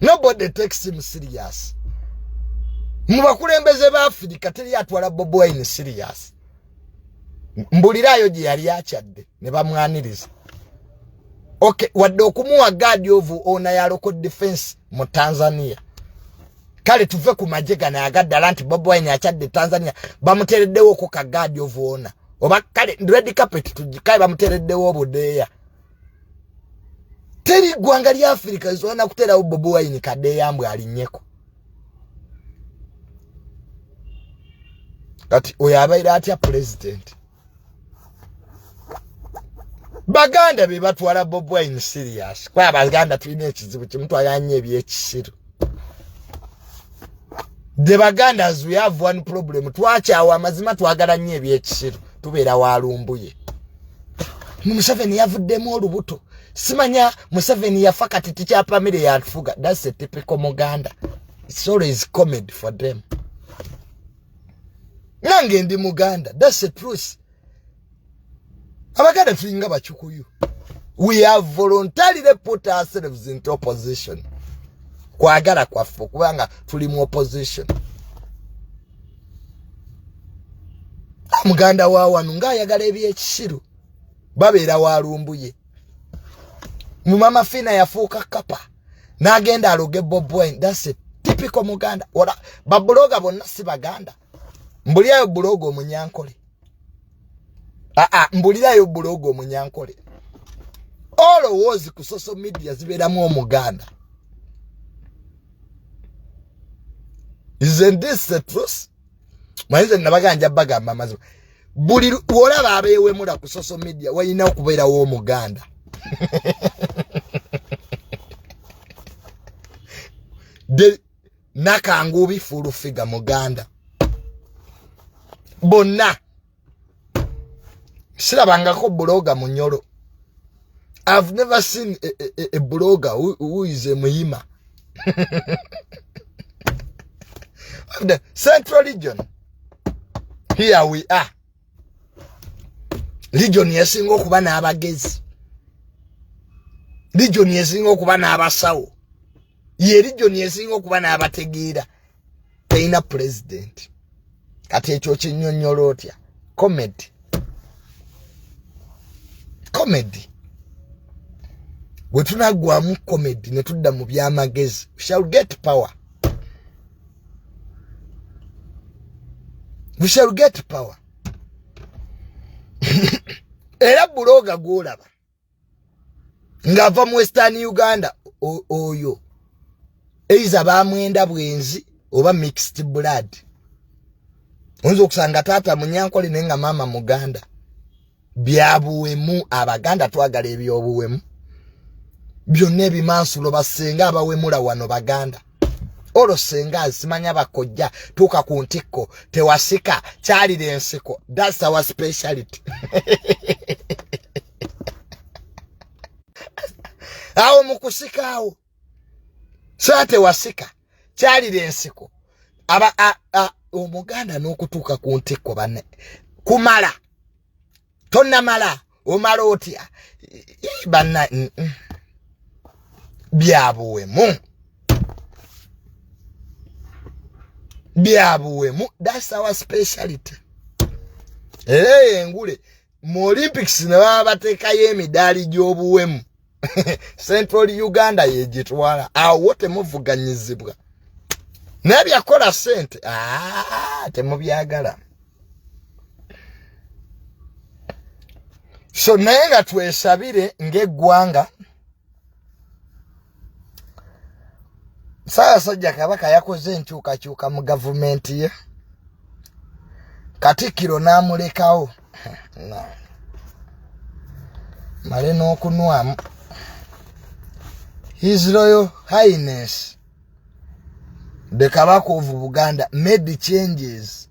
S1: Nobody takes him serious. Mubakulembeze ba Afrika teri atwala Bob Wine serious. Mbulirayo gye yali akyadde ne bamwaniriza. Okay, wadde okumuwa guard of honor ya local defense mu Tanzania. Kale tuve ku majega na agaddala nti Bobi Wine akyadde Tanzania bamutereddewo ku ka guard of honor. Oba kale red carpet tujikaye bamutereddewo obudeya. Teri gwanga lya Africa zona kuterawo Bobi Wine kadeya mbwe alinyeko. Kati oyabaira atya president. Baganda be batwala Bobi Wine serious. Kwa Baganda tulina ekizibu kimuntu ayanye ebyekisiru. The Bagandas, we have one problem. Twacha amazima twagala nnyo ebyekisiru. Tubeera walumbuye. Museveni yavuddemu olubuto. Simanya Museveni yafa kati tikya family yafuga. That's a typical Muganda. It's always comedy for them. Nange ndi Muganda. That's the truth. Abaganda tulinga bachukuyu. We have voluntarily put ourselves into opposition. Kwagala kwaffe kubanga tuli mu opposition. Muganda wa wanu ng'ayagala ebyekisiru. Babeera walumbuye. Mu mama Fina yafuuka kapa. N'agenda aloge Bobi Wine. That's a typical Muganda. Wala babuloga bonna si Baganda. Mbulirayo bulogo omunyankole. Mbulirayo bulogo omunyankole. Olowoozi ku social media zibeeramu Omuganda. Isn't this the truth? Mwanze nabaganja bagamba mazima. Buli olaba abewemula ku social media wayina okubeera wo Muganda. De nakangubi fulu figa Muganda. Bonna. Sirabangako blogger munyoro. I've never seen a blogger who is a muhima. Of the Central Region. Here we are. Region yesingo kuba n'abagezi. Region yesingo kuba n'abasawo. Ye region yesingo kuba n'abategeera. Teina president. Kati ekyo kinyonyolo otya. Comedy. Comedy. Bwe tunagwamu comedy ne tudda mu byamagezi. We shall get power. We shall get power. Era buloga gwolaba. Ngava mu Western Uganda oyo. Eiza bamwenda bwenzi oba mixed blood. Onzo kusanga tata munyankole nenga mama Muganda. Byabuwemu Abaganda twagala ebyobuwemu. Byonna ebimansulo basenga abawemula wano Baganda. Olo senga simanya bakojja tuka ku ntikko tewasika kyalire ensiko. That's our speciality. Awo mukusika awo. So tewasika kyalire ensiko. Omuganda n'okutuuka ku ntikko bane. Kumala. Tonna mala. Omala otya. Banna. Byabuwemu. Byabuwemu. That's our speciality. Ngule. Mu Olympics ne baba bateekayo emidaali gy'obuwemu. Central Uganda yegitwala. Awo wote muvuganyizibwa. Nebyakola sente. Temubyagala. So naye nga twesabire ng'eggwanga. Ssaabasajja Kabaka yakoze enkyukakyuka mu gavumenti ye. Katikkiro n'amulekawo. Male n'okunwamu. His Royal Highness the Kabaka of Buganda made changes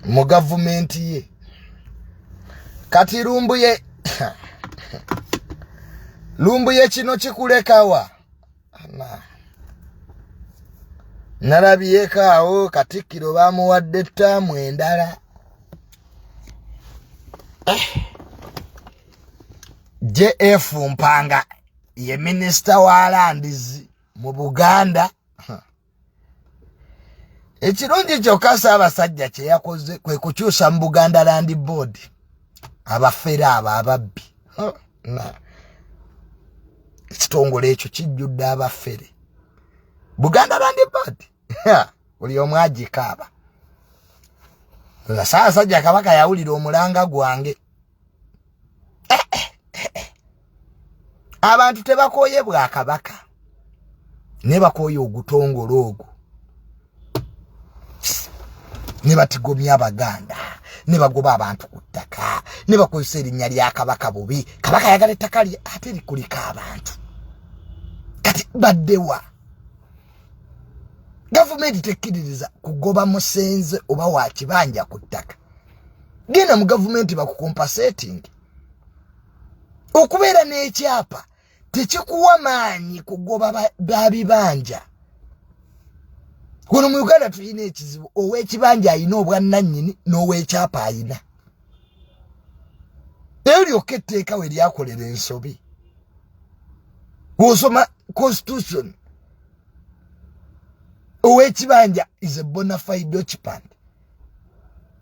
S1: mu gavumenti ye. Kati lumbuye lumbuye kino kikulekawa. Nalabyekaawo Katikkiro bamuwadde ettaamu endala. JF Mpanga ye Minister wa Lands mu Buganda. Ekirungi kyokka Ssaabasajja kye yakoze kwe kukyusa mu Buganda Land Board. Abafera abo ababbi na kitongole ekyo kijjudde abafere Buganda Land Board oli omwaji kaaba Ssaabasajja Kabaka yawulira omulanga gwange abantu tebakoye bwa Kabaka ne bakoye ogutongole ogwo ne batigomya Abaganda ne bagoba abantu ku ttaka ne bakozesa erinnya lya Kabaka bubi Kabaka yagala ettaka lye ate likulika abantu kati baddewa Government tekiririza kugoba musenze oba wa kibanja ku ttaka genda mu government bakukompensating okubeera n'ekyapa tekikuwa maanyi kugoba babibanja kuno mu Uganda tulina ekizibu ow'ekibanja ayina obwannannyini n'ow'ekyapa ayina eryoka etteeka we lyakolera ensobi wosoma constitution ow'ekibanja is a bona fide occupant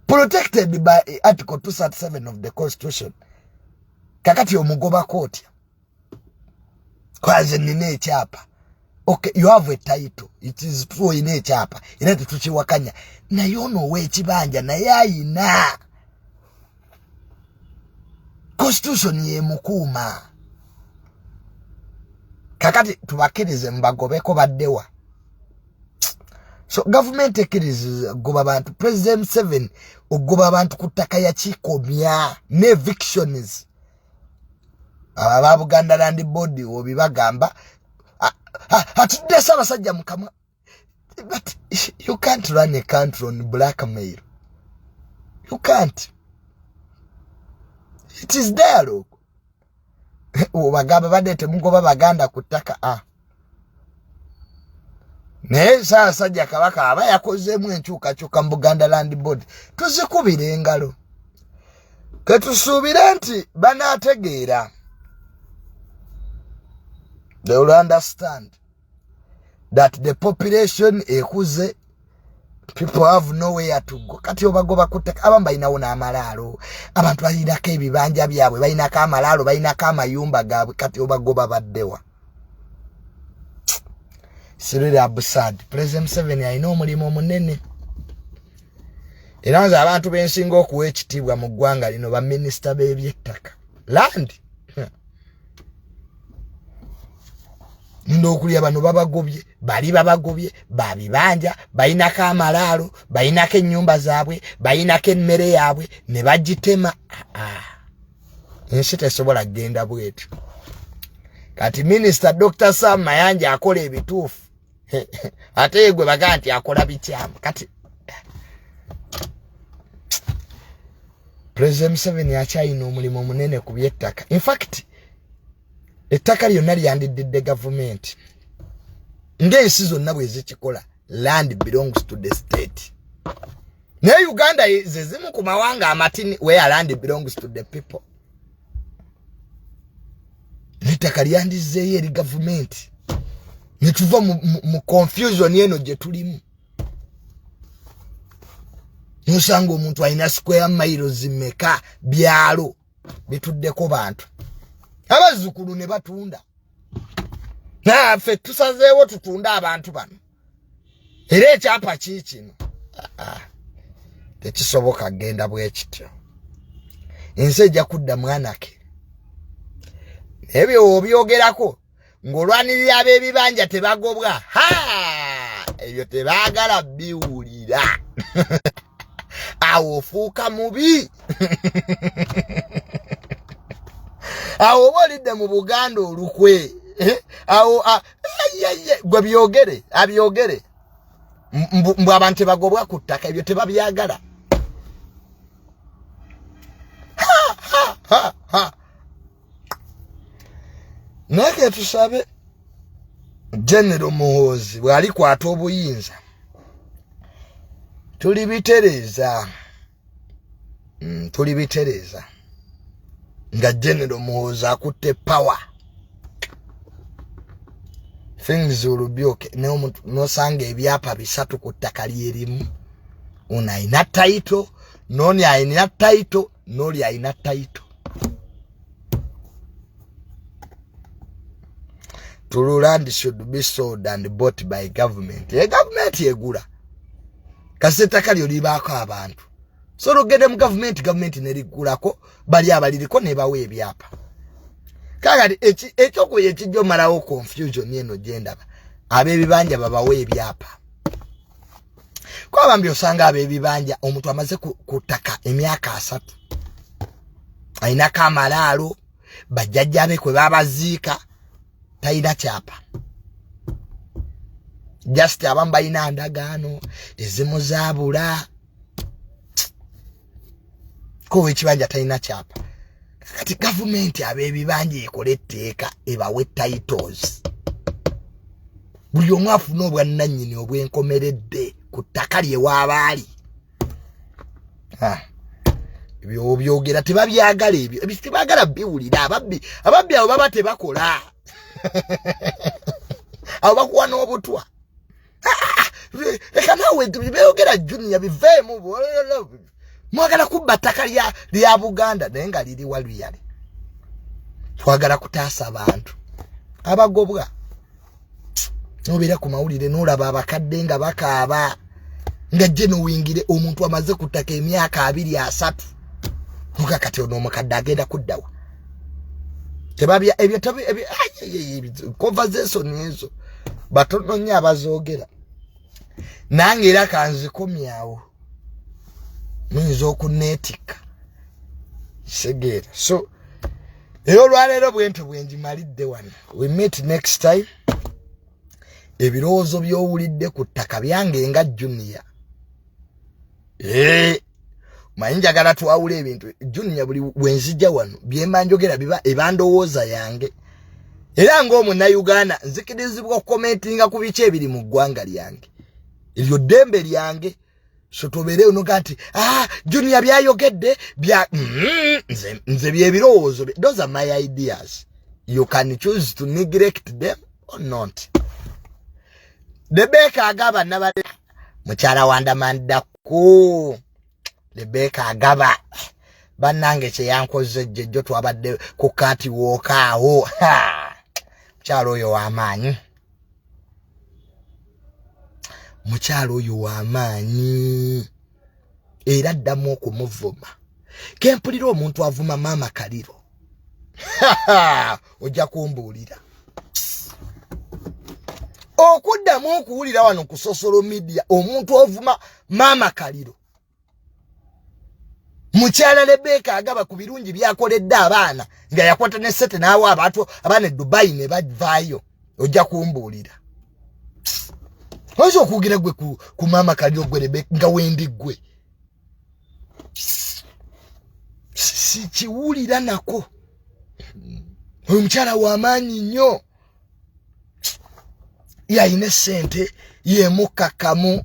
S1: protected by Article 237 of the Constitution kakati omugoba kotya kwaze nina ekyapa okay you have a title it is true ina ekyapa era tetukiwakanya naye ono ow'ekibanja naye ayina Constitution ye mukuuma kakati tubakirize mbagobeko baddewa so government ekiriza goba abantu President 7 ogoba abantu ku ttaka ya kikomya ne evictions aba Buganda Land Board obibagamba atudde Ssaabasajja Mukama but you can't run a country on blackmail you can't it is there obagamba badete mugoba Baganda ku ttaka ne Ssaabasajja Kabaka aba yakozeemu enkyukakyuka mu Buganda Land Board tuzikubira engalo ketusuubire nti banaategeera they will understand that the population ekuze people have nowhere to go kati obagoba kuttaka abamu balinawo n'amalaalo abantu balinako ebibanja byabwe balinako amalaalo balinako amayumba gaabwe kati obagoba baddewa Sirili abusad President 7 alina omulimu omunene era nze abantu bensinga okuwa ekitiibwa mu ggwanga lino baminisita b'ebyettaka land n'okulya bano babagobye bali babagobye babibanja balinako amalaalo balinako ennyumba zaabwe balinako emmere yaabwe ne bagitema ensi tesobola kgenda bwetyo kati Minisita Dr. Sam Mayanja akola ebituufu ate gwe baga nti akola bikyamu kati President 7 yakyalina omulimu omunene ku by'ettaka in fact ettaka lyonna lyandidde government ng'ensi zonna bwe zikikola land belongs to the state naye Uganda ze zimu ku mawanga amatini where land belongs to the people ettaka lyandizzeeyo eri government ne tuva mu confusion eno gye tulimu nosanga omuntu alina square miles meka byalo bituddeko bantu abazzukulu ne batunda naffe tusazeewo tutunda abantu bano era ekyapa kiikino tekisoboka genda bwekityo ensi ejja kudda mwanake ebyo obyogerako ng'olwanirira ab'ebibanja tebagobwa ebyo tebaagala biwulira awo ofuuka mubi awo oba olidde mu Buganda olukwe awo gwe byogere abyogere mbw abantu tebagobwa ku ttaka ebyo tebabyagala naye tusabe General Muhoozi bw'alikwata obuyinza tulibitereza nga General Muhoozi akutte power things will be okay nosanga ebyapa bisatu ku ttaka lyerimu ono ayina title n'oni ayina title n'oli ayina title to land should be sold and bought by government. The government yegula. Kaseta kali olibako abantu. So logede mu government nerigulako bali abaliriko ne bawe ebyapa. Kagati ekyo ekijjo malawo confusion eno gyendaba. Abebibanja babawe ebyapa. Kwa bambi osanga abebibanja omuntu amaze kutaka emyaka 3. Aina kamalalo bajjajjabe kwe babaziika taina kyapa. Just abamba ina ndagaano ezimu zaabula. Ko ekibanja taina kyapa. Kati government abebibanja ekole etteeka ebawe titles. Buli omu afuna obwannannyini obwenkomeredde ku ttaka lye waabaali. Ebyo byogera tebabyagala ebyo. Tebagala biwulira ababbi abo baba tebakola. Abo bakuwa n'obutwa. Leka naawe byogera Junior biveemu. Mwagala kubba ttaka lya Buganda naye nga liri waluyale. Twagala kutaasa abantu abagobwa. Nobera ku mawulire n'olaba abakadde nga bakaaba nga jje n'owingire omuntu amaze kutaka emyaka 2-3. Kati ono omukadde agenda kuddawa. Tebabya ebyo conversation ezo batono nnyo abazoogera. Nange era kanzikomyawo. Muyinza okuneetika. Segera. So, eyo olwaleero bwento bwenjimalidde wano. We meet next time. Ebirowoozo by'owulidde ku ttaka byange nga Junior. Manjagala twawula ebintu. Junior buli bwenzijja wano byemba njogera biba ebandowooza yange. Era ng'omunnayuganda nzikirizibwa okukomentinga ku biki ebiri mu ggwanga lyange. Eryo ddembe lyange. So tobere onoga nti Junior byayogedde bya nze byebirowoozo. Those are my ideas. You can choose to neglect them or not. Rebecca agaba nabale mukyala wandamanda ku Rebecca agaba bannange kye yankoze jjo twabadde ku kati wokaawo. Mukyala oyo w'amaanyi. Mukyala oyo w'amaanyi. Era ddamu okumuvuma. Kempulira omuntu avuma Maama Kaliro. Ojja kumbuulira. Okuddamu okuwulira wano ku social media omuntu ovuma Maama Kaliro. Mukyala Rebecca agaba ku birungi byakoledde abaana nga yakwata ne sete n'awa abantu abaana Dubai ne bavaayo. Ojja kumbuulira. Ozo okugira gwe ku Maama Kaliro gwe Rebecca nga wendi gwe. Si kiwulira nako. Oyo mukyala w'amaanyi nnyo. Yayina ssente ye mukakamu